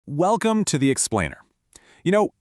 Welcome to The Explainer.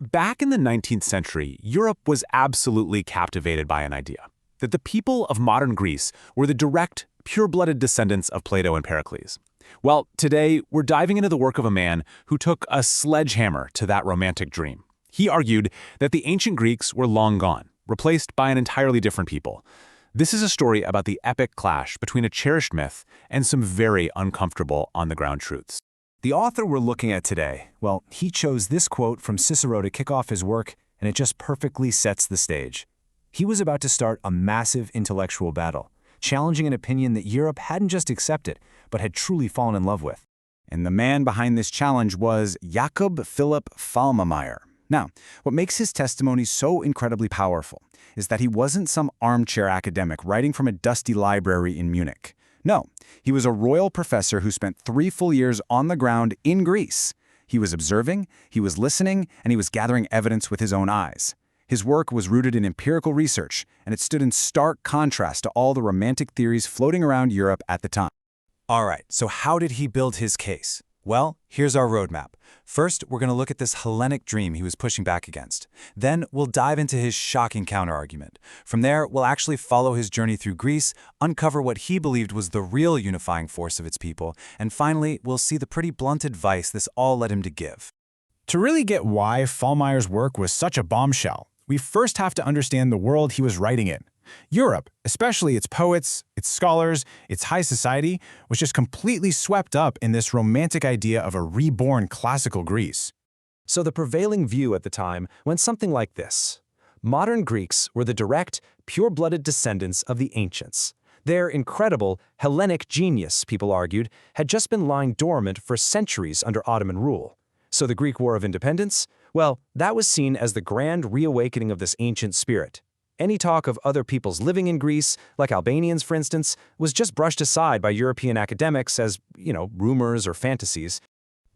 Back in the 19th century, Europe was absolutely captivated by an idea that the people of modern Greece were the direct, pure-blooded descendants of Plato and Pericles. Well, today, we're diving into the work of a man who took a sledgehammer to that romantic dream. He argued that the ancient Greeks were long gone, replaced by an entirely different people. This is a story about the epic clash between a cherished myth and some very uncomfortable on-the-ground truths. The author we're looking at today, well, he chose this quote from Cicero to kick off his work, and it just perfectly sets the stage. He was about to start a massive intellectual battle, challenging an opinion that Europe hadn't just accepted, but had truly fallen in love with. And the man behind this challenge was Jakob Philipp Fallmerayer. Now, what makes his testimony so incredibly powerful is that he wasn't some armchair academic writing from a dusty library in Munich. No, he was a royal professor who spent 3 full years on the ground in Greece. He was observing, he was listening, and he was gathering evidence with his own eyes. His work was rooted in empirical research, and it stood in stark contrast to all the romantic theories floating around Europe at the time. All right, so how did he build his case? Well, here's our roadmap. First, we're going to look at this Hellenic dream he was pushing back against. Then, we'll dive into his shocking counterargument. From there, we'll actually follow his journey through Greece, uncover what he believed was the real unifying force of its people, and finally, we'll see the pretty blunt advice this all led him to give. To really get why Fallmeyer's work was such a bombshell, we first have to understand the world he was writing in. Europe, especially its poets, its scholars, its high society, was just completely swept up in this romantic idea of a reborn classical Greece. So the prevailing view at the time went something like this. Modern Greeks were the direct, pure-blooded descendants of the ancients. Their incredible Hellenic genius, people argued, had just been lying dormant for centuries under Ottoman rule. So the Greek War of Independence? Well, that was seen as the grand reawakening of this ancient spirit. Any talk of other peoples living in Greece, like Albanians for instance, was just brushed aside by European academics as, rumors or fantasies.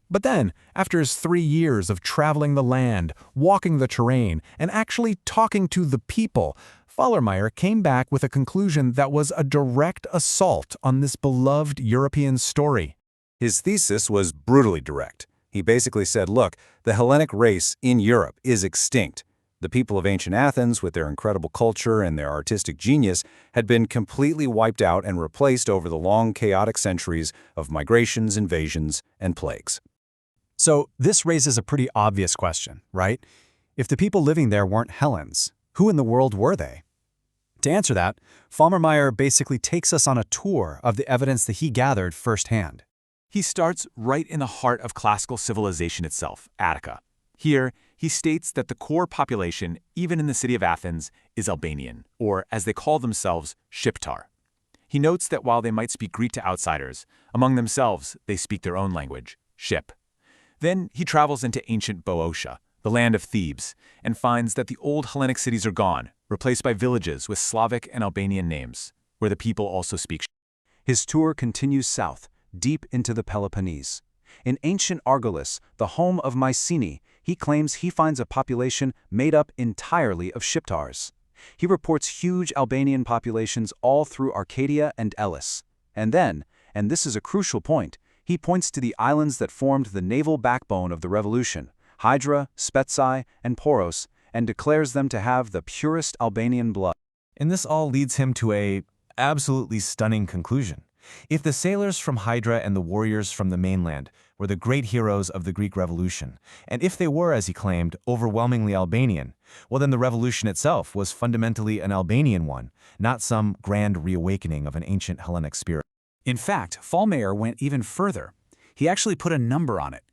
But then, after his 3 years of traveling the land, walking the terrain, and actually talking to the people, Fallmeyer came back with a conclusion that was a direct assault on this beloved European story. His thesis was brutally direct. He basically said, look, the Hellenic race in Europe is extinct. The people of ancient Athens, with their incredible culture and their artistic genius, had been completely wiped out and replaced over the long, chaotic centuries of migrations, invasions, and plagues. So this raises a pretty obvious question, right? If the people living there weren't Hellenes, who in the world were they? To answer that, Fallmeyer basically takes us on a tour of the evidence that he gathered firsthand. He starts right in the heart of classical civilization itself, Attica. Here, he states that the core population, even in the city of Athens, is Albanian, or as they call themselves, Shqiptar. He notes that while they might speak Greek to outsiders, among themselves they speak their own language, Shqip. Then he travels into ancient Boeotia, the land of Thebes, and finds that the old Hellenic cities are gone, replaced by villages with Slavic and Albanian names, where the people also speak Shqip. His tour continues south, deep into the Peloponnese. In ancient Argolis, the home of Mycenae, he claims he finds a population made up entirely of Shqiptars. He reports huge Albanian populations all through Arcadia and Elis. And then, and this is a crucial point, he points to the islands that formed the naval backbone of the revolution, Hydra, Spetsi, and Poros, and declares them to have the purest Albanian blood. And this all leads him to a absolutely stunning conclusion. If the sailors from Hydra and the warriors from the mainland were the great heroes of the Greek Revolution, and if they were, as he claimed, overwhelmingly Albanian, well then the revolution itself was fundamentally an Albanian one, not some grand reawakening of an ancient Hellenic spirit. In fact, Fallmeyer went even further. He actually put a number on it.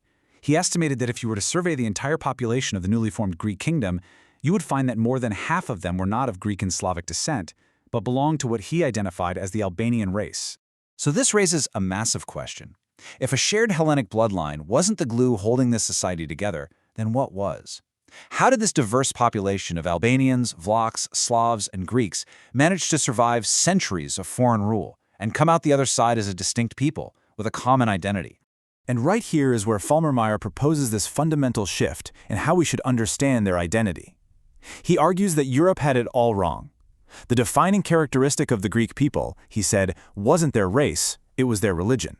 He estimated that if you were to survey the entire population of the newly formed Greek kingdom, you would find that more than half of them were not of Greek and Slavic descent, but belonged to what he identified as the Albanian race. So this raises a massive question. If a shared Hellenic bloodline wasn't the glue holding this society together, then what was? How did this diverse population of Albanians, Vlachs, Slavs, and Greeks manage to survive centuries of foreign rule and come out the other side as a distinct people with a common identity? And right here is where Fallmeyer proposes this fundamental shift in how we should understand their identity. He argues that Europe had it all wrong. The defining characteristic of the Greek people, he said, wasn't their race, it was their religion.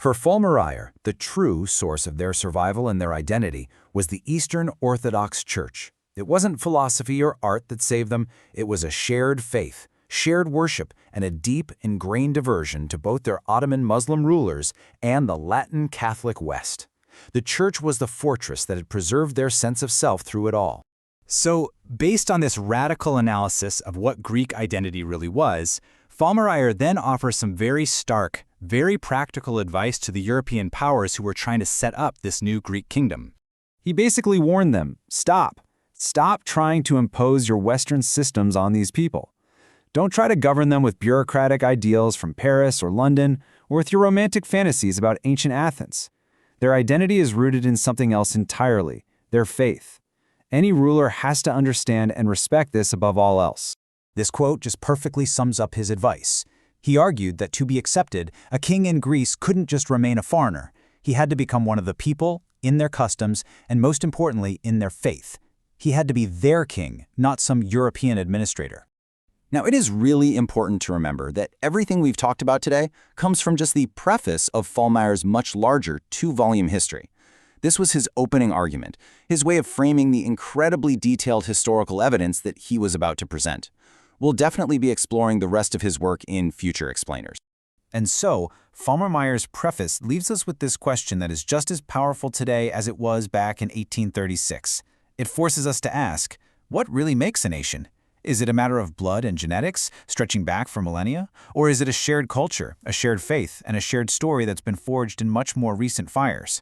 For Fallmerayer, the true source of their survival and their identity was the Eastern Orthodox Church. It wasn't philosophy or art that saved them, it was a shared faith, shared worship, and a deep, ingrained aversion to both their Ottoman Muslim rulers and the Latin Catholic West. The Church was the fortress that had preserved their sense of self through it all. So, based on this radical analysis of what Greek identity really was, Fallmerayer then offers some very stark, very practical advice to the European powers who were trying to set up this new Greek kingdom. He basically warned them, stop. Stop trying to impose your Western systems on these people. Don't try to govern them with bureaucratic ideals from Paris or London, or with your romantic fantasies about ancient Athens. Their identity is rooted in something else entirely, their faith. Any ruler has to understand and respect this above all else. This quote just perfectly sums up his advice. He argued that to be accepted, a king in Greece couldn't just remain a foreigner. He had to become one of the people, in their customs, and most importantly, in their faith. He had to be their king, not some European administrator. Now, it is really important to remember that everything we've talked about today comes from just the preface of Fallmeyer's much larger 2-volume history. This was his opening argument, his way of framing the incredibly detailed historical evidence that he was about to present. We'll definitely be exploring the rest of his work in future explainers. And so, Fallmerayer's preface leaves us with this question that is just as powerful today as it was back in 1836. It forces us to ask, what really makes a nation? Is it a matter of blood and genetics, stretching back for millennia? Or is it a shared culture, a shared faith, and a shared story that's been forged in much more recent fires?